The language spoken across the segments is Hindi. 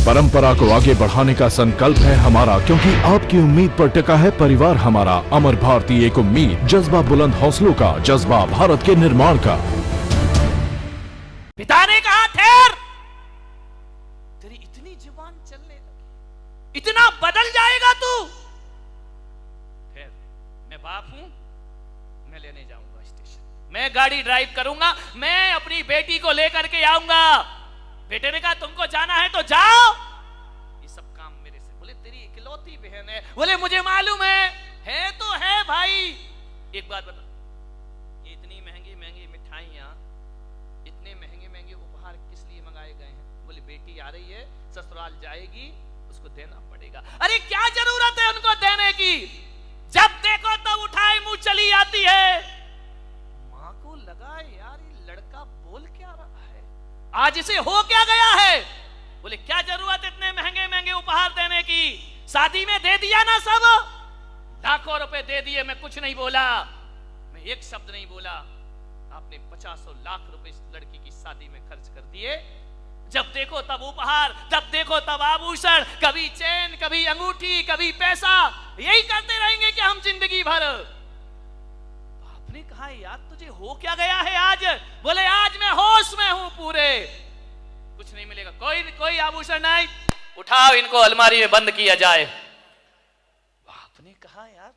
परंपरा को आगे बढ़ाने का संकल्प है हमारा, क्योंकि आपकी उम्मीद पर टिका है परिवार हमारा। अमर भारती एक उम्मीद, जज्बा बुलंद हौसलों का, जज्बा भारत के निर्माण का। पिता ने कहा ठहर, तेरी इतनी जुबान चलने लगी, इतना बदल जाएगा तू। ठहर, मैं बाप हूं, मैं लेने जाऊंगा स्टेशन, मैं गाड़ी ड्राइव करूंगा, मैं अपनी बेटी को लेकर के आऊंगा। बेटे ने कहा तुमको जाना है तो जाओ, ये सब काम मेरे से। बोले तेरी इकलौती बहन है। बोले मुझे मालूम है तो है भाई। एक बात बता, ये इतनी महंगी महंगी मिठाइयां, इतने महंगे महंगे उपहार किस लिए मंगाए गए हैं? बोले बेटी आ रही है, ससुराल जाएगी, उसको देना पड़ेगा। अरे क्या जरूरत है उनको देने की? जब देखो तब उठाए मुंह चली आती है। मां को लगा यार ये लड़का बोल क्या रहा है, आज इसे हो क्या गया है। बोले क्या जरूरत इतने महंगे महंगे उपहार देने की, शादी में दे दिया ना सब, लाखों रुपए दे दिए, मैं कुछ नहीं बोला, मैं एक शब्द नहीं बोला। आपने 50 लाख रुपए इस लड़की की शादी में खर्च कर दिए। जब देखो तब उपहार, जब देखो तब आभूषण, कभी चेन, कभी अंगूठी, कभी पैसा, यही करते रहेंगे कि हम जिंदगी भर। आपने कहा यार तुझे हो क्या गया है आज? बोले आज मैं होश में हूं पूरे, कुछ नहीं मिलेगा, कोई आभूषण नहीं, उठाओ इनको अलमारी में बंद किया जाए। आपने कहा यार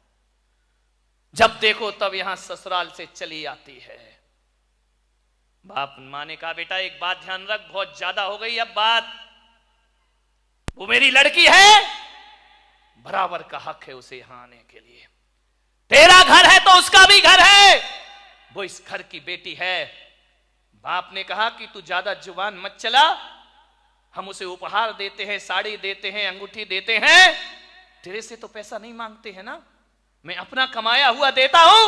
जब देखो तब यहां ससुराल से चली आती है। बाप मां ने कहा बेटा एक बात ध्यान रख, बहुत ज्यादा हो गई अब बात, वो मेरी लड़की है, बराबर का हक है उसे यहां आने के लिए। तेरा घर है तो उसका भी घर है, वो इस घर की बेटी है। बाप ने कहा कि तू ज्यादा जुबान मत चला, हम उसे उपहार देते हैं, साड़ी देते हैं, अंगूठी देते हैं, तेरे से तो पैसा नहीं मांगते हैं ना, मैं अपना कमाया हुआ देता हूं,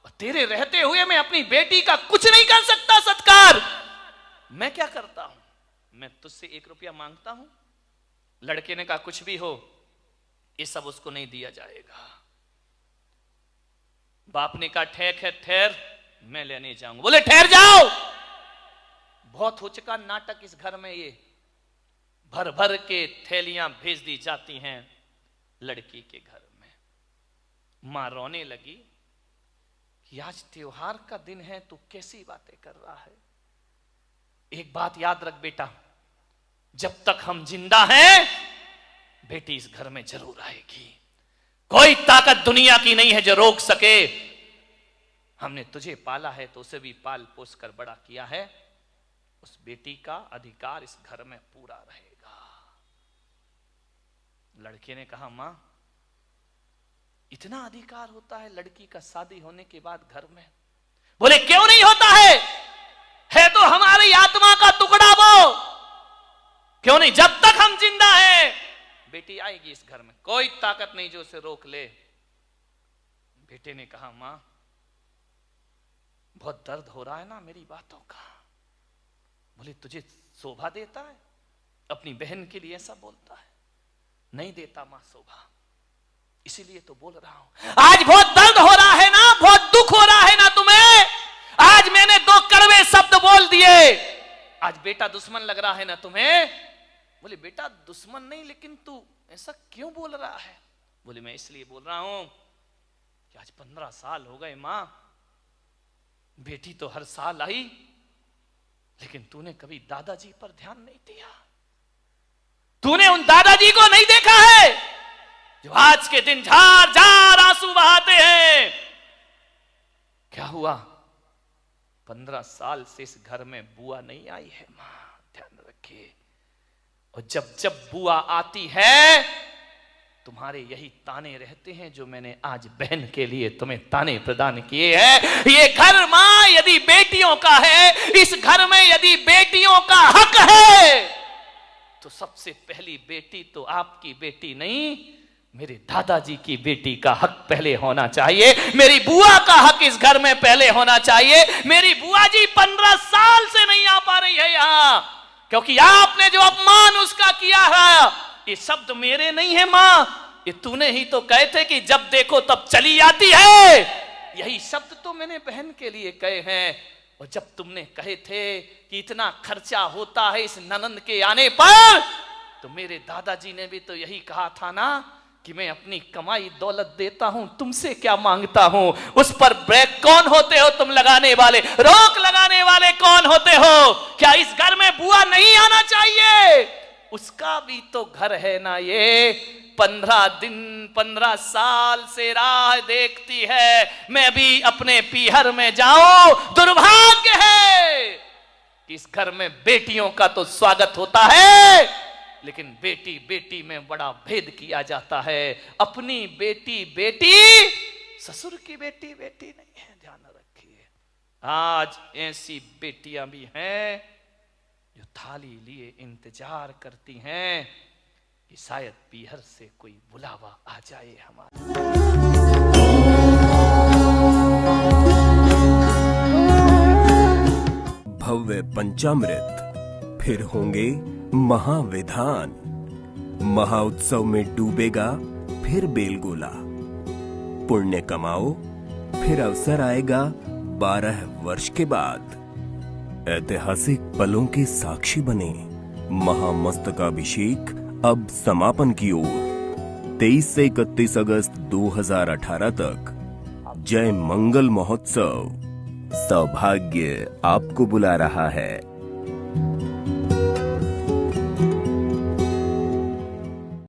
और तेरे रहते हुए मैं अपनी बेटी का कुछ नहीं कर सकता सत्कार। मैं क्या करता हूं, मैं तुझसे 1 रुपया मांगता हूं। लड़के ने कहा कुछ भी हो, ये सब उसको नहीं दिया जाएगा। बाप ने कहा ठीक है ठहर, मैं लेने जाऊंगा। बोले ठहर जाओ, बहुत हो चुका नाटक इस घर में, ये भर भर के थैलियां भेज दी जाती हैं लड़की के घर में। मां रोने लगी कि आज त्योहार का दिन है, तू कैसी बातें कर रहा है। एक बात याद रख बेटा, जब तक हम जिंदा हैं बेटी इस घर में जरूर आएगी, कोई ताकत दुनिया की नहीं है जो रोक सके। हमने तुझे पाला है तो उसे भी पाल पोस कर बड़ा किया है, उस बेटी का अधिकार इस घर में पूरा रहेगा। लड़के ने कहा मां इतना अधिकार होता है लड़की का शादी होने के बाद घर में? बोले क्यों नहीं होता है तो हमारी आत्मा का टुकड़ा वो, क्यों नहीं? जब तक हम जिंदा हैं बेटी आएगी इस घर में, कोई ताकत नहीं जो उसे रोक ले। बेटे ने कहा मां बहुत दर्द हो रहा है ना मेरी बातों का। बोले तुझे शोभा देता है, अपनी बहन के लिए ऐसा बोलता है? नहीं देता मां शोभा, इसीलिए तो बोल रहा हूं। आज बहुत दर्द हो रहा है ना, बहुत दुख हो रहा है ना तुम्हें, आज मैंने 2 कड़वे शब्द बोल दिए, आज बेटा दुश्मन लग रहा है ना तुम्हें। बोले बेटा दुश्मन नहीं, लेकिन तू ऐसा क्यों बोल रहा है? बोले मैं इसलिए बोल रहा हूं कि आज 15 साल हो गए मां, बेटी तो हर साल आई, लेकिन तूने कभी दादाजी पर ध्यान नहीं दिया, तूने उन दादाजी को नहीं देखा है जो आज के दिन झार झार आंसू बहाते हैं। क्या हुआ? 15 साल से इस घर में बुआ नहीं आई है मां, ध्यान रखिए। और जब जब बुआ आती है तुम्हारे यही ताने रहते हैं जो मैंने आज बहन के लिए तुम्हें ताने प्रदान किए हैं। ये घर मां यदि बेटियों का है, इस घर में यदि बेटियों का हक है, तो सबसे पहली बेटी तो आपकी बेटी नहीं, मेरे दादाजी की बेटी का हक पहले होना चाहिए, मेरी बुआ का हक इस घर में पहले होना चाहिए। मेरी बुआ जी 15 साल से नहीं आ पा रही है यहां, क्योंकि आपने जो अपमान उसका किया है, ये शब्द मेरे नहीं है मां, ये तूने ही तो कहे थे कि जब देखो तब चली आती है, यही शब्द तो मैंने बहन के लिए कहे हैं। और जब तुमने कहे थे कि इतना खर्चा होता है इस ननंद के आने पर, तो मेरे दादाजी ने भी तो यही कहा था ना कि मैं अपनी कमाई दौलत देता हूं, तुमसे क्या मांगता हूं। उस पर ब्रेक कौन होते हो तुम लगाने वाले, रोक लगाने वाले कौन होते हो? क्या इस घर में बुआ नहीं आना चाहिए? उसका भी तो घर है ना ये। 15 दिन 15 साल से राह देखती है मैं भी अपने पीहर में जाऊं। दुर्भाग्य है कि इस घर में बेटियों का तो स्वागत होता है, लेकिन बेटी बेटी में बड़ा भेद किया जाता है। अपनी बेटी बेटी, ससुर की बेटी बेटी नहीं है, ध्यान रखिए। आज ऐसी बेटियां भी हैं जो थाली लिए इंतजार करती हैं कि शायद पीहर से कोई बुलावा आ जाए हमारा। भव्य पंचामृत, फिर होंगे महाविधान। महाउत्सव में डूबेगा फिर बेलगोला। पुण्य कमाओ, फिर अवसर आएगा 12 वर्ष के बाद। ऐतिहासिक पलों के साक्षी बने। महामस्तकाभिषेक अब समापन की ओर। 23 से 31 अगस्त 2018 तक जय मंगल महोत्सव। सौभाग्य आपको बुला रहा है।